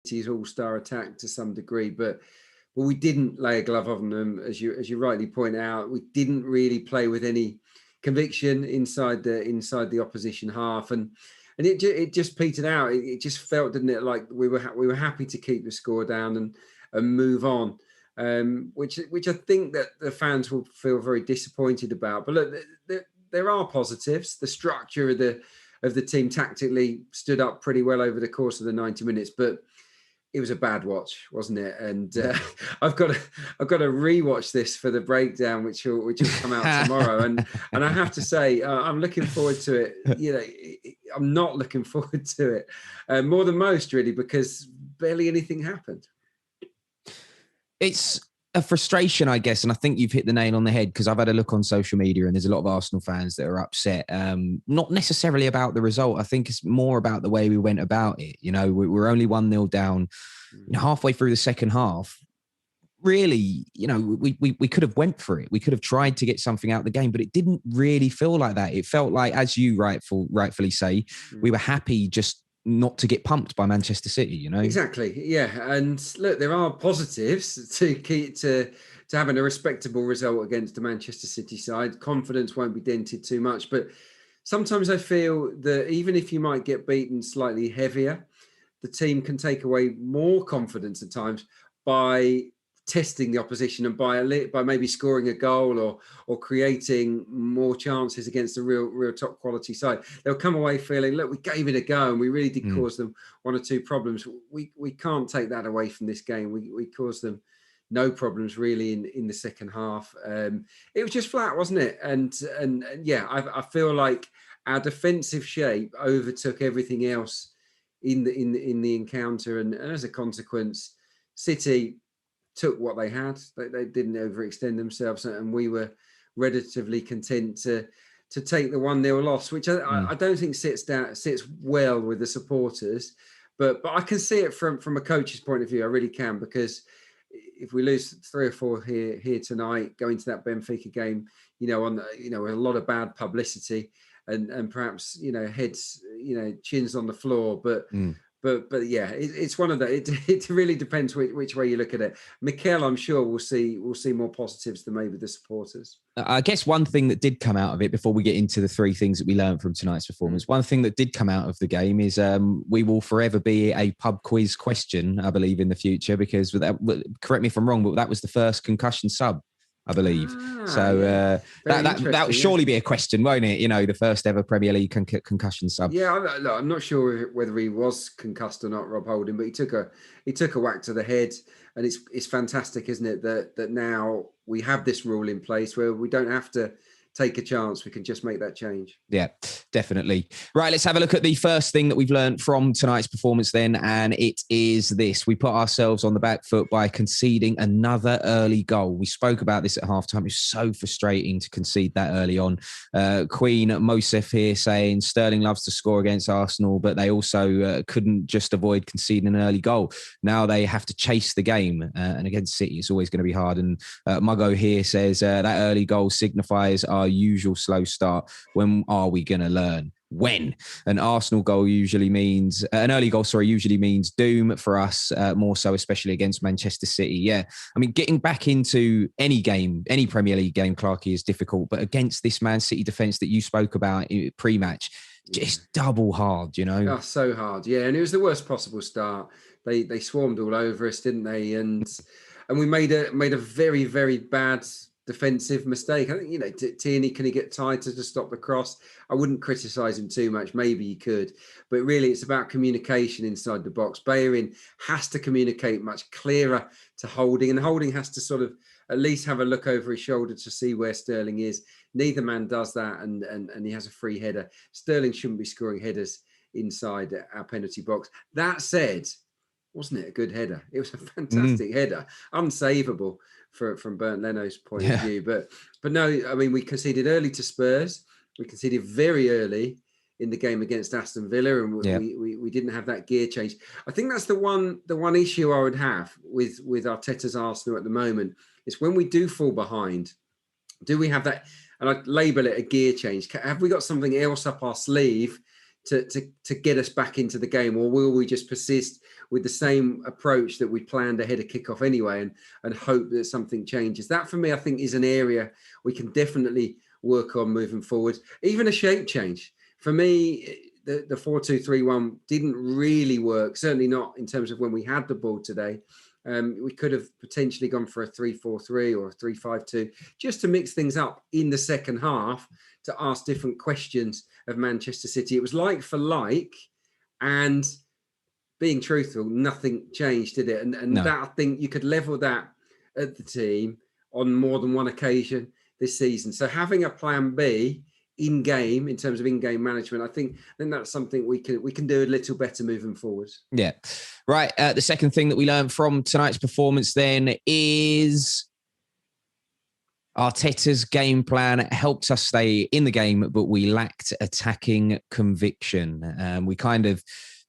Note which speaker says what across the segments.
Speaker 1: City's all-star attack to some degree, but we didn't lay a glove on them, as you rightly point out. We didn't really play with any conviction inside the opposition half, and it just petered out. It just felt, didn't it, like we were happy to keep the score down and move on, which I think that the fans will feel very disappointed about. But look, there are positives. The structure of the team tactically stood up pretty well over the course of the 90 minutes, but it was a bad watch, wasn't it? And I've got to rewatch this for the breakdown, which will come out tomorrow. And I have to say, I'm looking forward to it. You know, I'm not looking forward to it more than most, really, because barely anything happened.
Speaker 2: It's a frustration, I guess, and I think you've hit the nail on the head, because I've had a look on social media and there's a lot of Arsenal fans that are upset, not necessarily about the result. I think it's more about the way we went about it. You know, we're only 1-0 down, halfway through the second half. Really, you know, we could have went for it. We could have tried to get something out of the game, but it didn't really feel like that. It felt like, as you rightfully say, we were happy just not to get pumped by Manchester City, you know?
Speaker 1: Exactly, yeah. And look, there are positives to having a respectable result against the Manchester City side. Confidence won't be dented too much, but sometimes I feel that even if you might get beaten slightly heavier, the team can take away more confidence at times by testing the opposition and by maybe scoring a goal or creating more chances against a real top quality side. They'll come away feeling, look, we gave it a go and we really did cause them one or two problems. We can't take that away from this game. We caused them no problems really in the second half. It was just flat, wasn't it? And yeah, I feel like our defensive shape overtook everything else in the encounter, and as a consequence, City took what they had. They didn't overextend themselves, and we were relatively content to take the 1-0 loss, which I don't think sits well with the supporters. But I can see it from a coach's point of view. I really can, because if we lose 3 or 4 here tonight, going to that Benfica game, with a lot of bad publicity and perhaps heads, chins on the floor, but. But yeah, it's one of the. It really depends which way you look at it. Mikel, I'm sure we'll see more positives than maybe the supporters.
Speaker 2: I guess one thing that did come out of it, before we get into the 3 things that we learned from tonight's performance, one thing that did come out of the game is we will forever be a pub quiz question, I believe, in the future, because correct me if I'm wrong, but that was the first concussion sub, I believe. So that would surely be a question, won't it? The first ever Premier League concussion sub.
Speaker 1: Yeah, I'm not sure whether he was concussed or not, Rob Holding, but he took a whack to the head, and it's fantastic, isn't it, that now we have this rule in place where we don't have to take a chance. We can just make that change.
Speaker 2: Yeah, definitely. Right, let's have a look at the first thing that we've learned from tonight's performance then, and it is this. We put ourselves on the back foot by conceding another early goal. We spoke about this at halftime. It's so frustrating to concede that early on. Queen Mosef here saying Sterling loves to score against Arsenal, but they also couldn't just avoid conceding an early goal. Now they have to chase the game, and against City, it's always going to be hard. And Muggo here says that early goal signifies our usual slow start. When are we going to learn? When? An early goal usually means doom for us, more so, especially against Manchester City. Yeah. I mean, getting back into any game, any Premier League game, Clarke, is difficult, but against this Man City defence that you spoke about pre-match, just double hard,
Speaker 1: Oh, so hard. Yeah. And it was the worst possible start. They swarmed all over us, didn't they? And we made a very, very bad defensive mistake. I think, Tierney, can he get tighter to stop the cross? I wouldn't criticise him too much. Maybe he could. But really, it's about communication inside the box. Bellerin has to communicate much clearer to Holding, and Holding has to sort of at least have a look over his shoulder to see where Sterling is. Neither man does that, and he has a free header. Sterling shouldn't be scoring headers inside our penalty box. That said, wasn't it a good header? It was a fantastic header, unsavable from Bernd Leno's point of view. But no, I mean, we conceded early to Spurs. We conceded very early in the game against Aston Villa, and we didn't have that gear change. I think that's the one issue I would have with Arteta's Arsenal at the moment, is when we do fall behind, do we have that, and I label it a gear change, have we got something else up our sleeve to get us back into the game, or will we just persist with the same approach that we planned ahead of kickoff anyway, and hope that something changes. That for me, I think, is an area we can definitely work on moving forward. Even a shape change. For me, the 4-2-3-1 didn't really work, certainly not in terms of when we had the ball today. We could have potentially gone for a 3-4-3 or a 3-5-2 just to mix things up in the second half, to ask different questions of Manchester City. It was like for like, and being truthful, nothing changed, did it? And
Speaker 2: No.
Speaker 1: that, I think you could level that at the team on more than one occasion this season. So having a plan B in game, in terms of in-game management, I think that's something we can do a little better moving forward.
Speaker 2: Yeah. Right. The second thing that we learned from tonight's performance then is Arteta's game plan helped us stay in the game, but we lacked attacking conviction. We kind of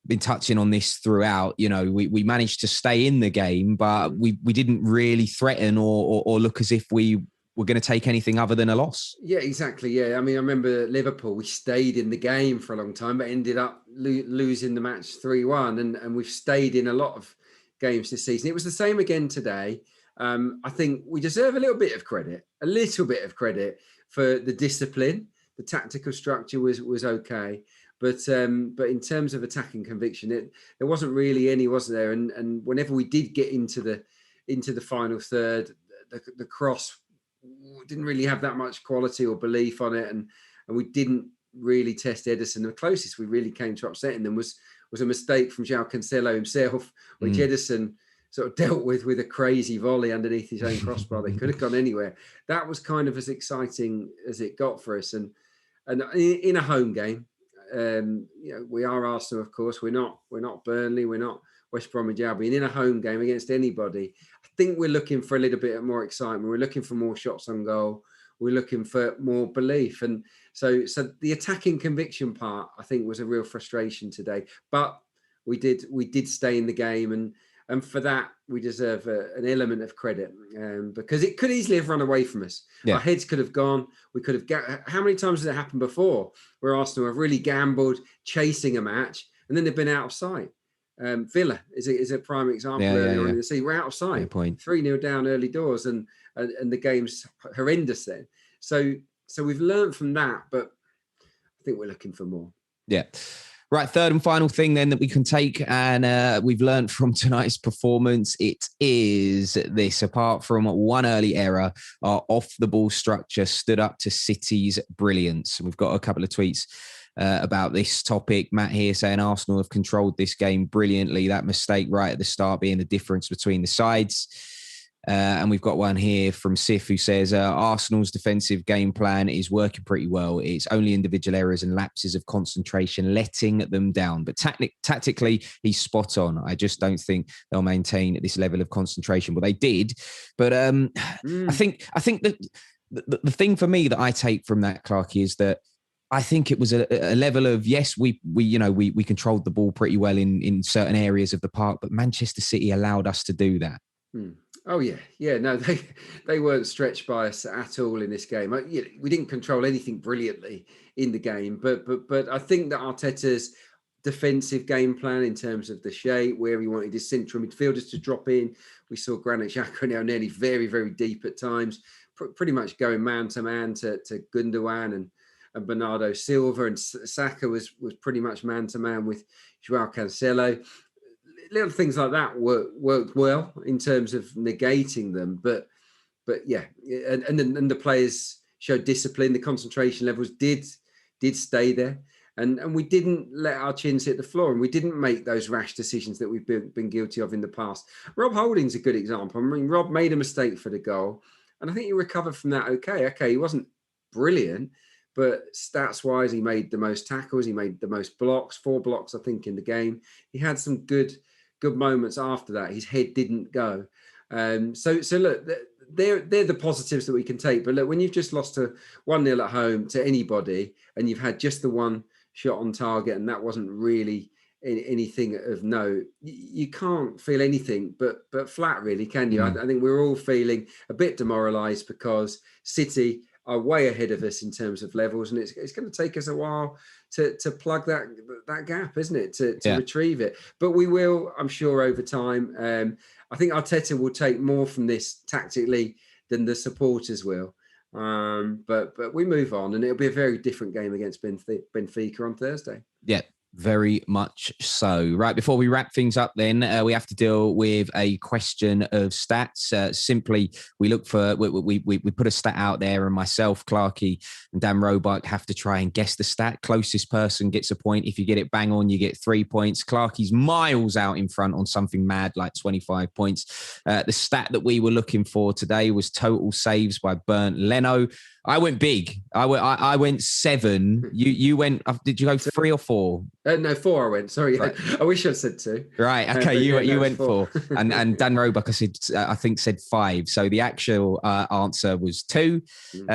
Speaker 2: been touching on this throughout. You know, we managed to stay in the game, but we didn't really threaten or look as if we were going to take anything other than a loss.
Speaker 1: Yeah, exactly. Yeah, I mean, I remember Liverpool, we stayed in the game for a long time, but ended up losing the match 3-1, and we've stayed in a lot of games this season. It was the same again today. I think we deserve a little bit of credit for the discipline. The tactical structure was okay, but in terms of attacking conviction, there wasn't really any, was there? And whenever we did get into the final third, the cross didn't really have that much quality or belief on it, and we didn't really test Ederson. The closest we really came to upsetting them was a mistake from João Cancelo himself, which Ederson sort of dealt with a crazy volley underneath his own crossbar. They could have gone anywhere. That was kind of as exciting as it got for us. And in a home game, we are Arsenal, of course. We're not Burnley. We're not West Bromwich Albion. In a home game against anybody, I think we're looking for a little bit more excitement. We're looking for more shots on goal. We're looking for more belief. And so the attacking conviction part, I think, was a real frustration today. But we did stay in the game, and for that, we deserve an element of credit, because it could easily have run away from us. Yeah. Our heads could have gone. We could have. How many times has it happened before where Arsenal have really gambled, chasing a match, and then they've been out of sight? Villa is a prime example earlier on in the season. We're out of sight. 3-0 down early doors, and the game's horrendous then. So we've learned from that, but I think we're looking for more.
Speaker 2: Yeah. Right, third and final thing then that we can take, and we've learned from tonight's performance, it is this. Apart from one early error, our off-the-ball structure stood up to City's brilliance. We've got a couple of tweets about this topic. Matt here saying Arsenal have controlled this game brilliantly. That mistake right at the start being the difference between the sides. And we've got one here from Sif who says Arsenal's defensive game plan is working pretty well. It's only individual errors and lapses of concentration letting them down. But tactically, he's spot on. I just don't think they'll maintain this level of concentration. Well, they did. But I think that the thing for me that I take from that, Clarke, is that I think it was a level of, yes, we controlled the ball pretty well in certain areas of the park, but Manchester City allowed us to do that.
Speaker 1: Oh yeah. No, they weren't stretched by us at all in this game. We didn't control anything brilliantly in the game, but I think that Arteta's defensive game plan in terms of the shape, where he wanted his central midfielders to drop in. We saw Granit Xhaka now nearly very, very deep at times, pretty much going man to man to Gundogan and Bernardo Silva, and Saka was pretty much man to man with João Cancelo. Little things like that worked well in terms of negating them, but yeah, and the players showed discipline. The concentration levels did stay there, and we didn't let our chins hit the floor, and we didn't make those rash decisions that we've been guilty of in the past. Rob Holding's a good example. I mean, Rob made a mistake for the goal, and I think he recovered from that okay. He wasn't brilliant, but stats wise, he made the most tackles. He made the most blocks, 4 blocks, I think, in the game. He had some good moments after that. His head didn't go. So look, they're the positives that we can take. But look, when you've just lost to 1-0 at home to anybody, and you've had just the one shot on target, and that wasn't really anything of note, you can't feel anything but flat, really, can you? I think we're all feeling a bit demoralised because City are way ahead of us in terms of levels, and it's going to take us a while to plug that gap, isn't it? To retrieve it, but we will, I'm sure, over time. I think Arteta will take more from this tactically than the supporters will. But we move on, and it'll be a very different game against Benfica on Thursday.
Speaker 2: Yeah, very much so. Right, before we wrap things up then, we have to deal with a question of stats. Simply, we look for, we put a stat out there, and myself, Clarke, and Dan Roebuck have to try and guess the stat. Closest person gets a point. If you get it bang on, you get 3 points. Clarke's miles out in front on something mad like 25 points. The stat that we were looking for today was total saves by Bernd Leno. I went big. I went 7. You went, did you go 3 or 4?
Speaker 1: No, 4 I went. Sorry. Right. I wish I'd said 2.
Speaker 2: Right. Okay. You went 4. And Dan Roebuck, I think said 5. So the actual answer was 2,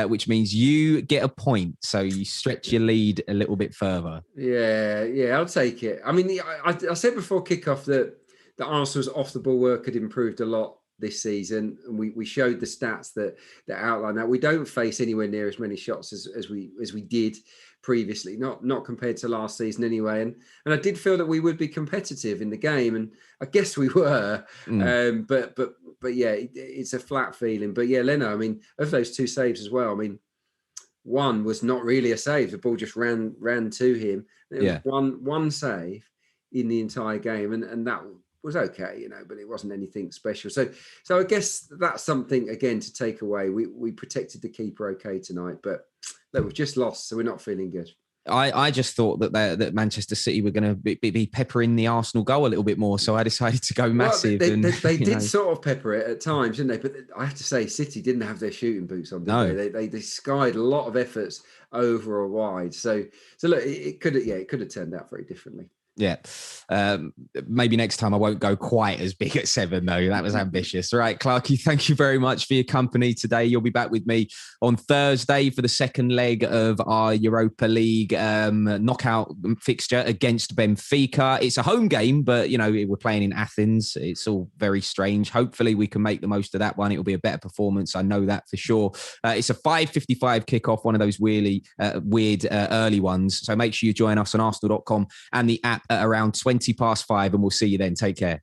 Speaker 2: which means you get a point. So you stretch your lead a little bit further.
Speaker 1: Yeah, I'll take it. I mean, I said before kickoff that Arsenal's off the ball work had improved a lot this season, and we showed the stats that outline that. We don't face anywhere near as many shots as we did previously, not compared to last season anyway. And I did feel that we would be competitive in the game, and I guess we were. But yeah, it's a flat feeling. But yeah, Leno, I mean, of those 2 saves as well, I mean, one was not really a save. The ball just ran to him. It was one save in the entire game, and that was okay, but it wasn't anything special. So I guess that's something again to take away. We protected the keeper okay tonight, but look, we've just lost, so we're not feeling good.
Speaker 2: I just thought that Manchester City were going to be peppering the Arsenal goal a little bit more, so I decided to go massive.
Speaker 1: Well, they did sort of pepper it at times, didn't they? But I have to say, City didn't have their shooting boots on, did they? They skied a lot of efforts over or wide. So look, it could have turned out very differently.
Speaker 2: Yeah. Maybe next time I won't go quite as big at 7, though. That was ambitious. All right, Clarke, thank you very much for your company today. You'll be back with me on Thursday for the second leg of our Europa League knockout fixture against Benfica. It's a home game, but, we're playing in Athens. It's all very strange. Hopefully we can make the most of that one. It'll be a better performance. I know that for sure. It's a 5:55 kickoff, one of those weird early ones. So make sure you join us on arsenal.com and the app at around 5:20, and we'll see you then. Take care.